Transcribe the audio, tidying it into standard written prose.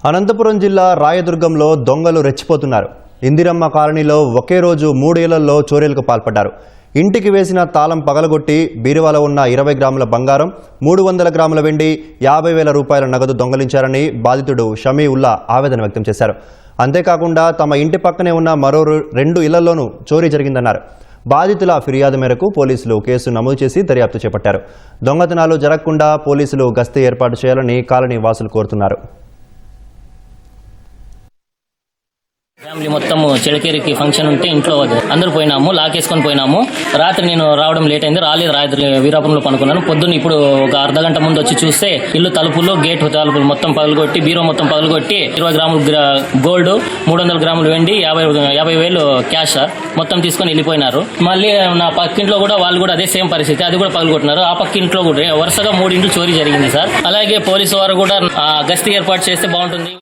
అనంతపురం జిల్లా రాయదుర్గంలో దొంగలు రెచ్చిపోతున్నారు. ఇందిరమ్మ కాలనీలో ఒకే రోజు 3 ఏళ్లలో చోరీలకు పాల్పడ్డారు. ఇంటికి వేసిన తాళం పగలగొట్టి బీరువాలో ఉన్న 20 గ్రాముల బంగారం, 300 గ్రాముల వెండి, 50,000 రూపాయల నగదు దొంగలించారని బాధితుడు షమీ ఉల్లా ఆవేదన వ్యక్తం చేశారు. అంతేకాకుండా తమ ఇంటి పక్కనే ఉన్న మరో 2 ఇళ్లలోనూ చోరీ జరిగిందన్నారు. బాధితుల ఫిర్యాదు మేరకు పోలీసులు కేసు నమోదు చేసి దర్యాప్తు చేపట్టారు. దొంగతనాలు జరగకుండా పోలీసులు గస్తీ ఏర్పాటు చేయాలని కాలనీ వాసులు కోరుతున్నారు. ఫ్యామిలీ మొత్తం చెడకేరికి ఫంక్షన్ ఉంటే ఇంట్లో అందరూ పోయినాము, లాకేసుకొని పోయినాము. రాత్రి నేను రావడం లేట్ అయింది, రాత్రి వీరాపురంలో పనుకున్నాను. పొద్దున్న ఇప్పుడు ఒక అర్ధ గంట ముందు వచ్చి చూస్తే ఇల్లు తలుపులు, గేట్ తలుపులు మొత్తం పగలగొట్టి, బీరో మొత్తం పగలగొట్టి 20 గ్రాములు గోల్డ్, 300 గ్రాములు వెండి, 50,000 క్యాష్ మొత్తం తీసుకొని వెళ్ళిపోయినారు. మళ్ళీ నా పక్కింట్లో కూడా వాళ్ళు కూడా అదే సేమ్ పరిస్థితి, అది కూడా పగలగొట్టినారు. ఆ పక్కింట్లో కూడా వరుసగా 3 ఇంట్లు చోరీ జరిగింది సార్. అలాగే పోలీసు వారు కూడా గస్తీ ఏర్పాటు చేస్తే బాగుంటుంది.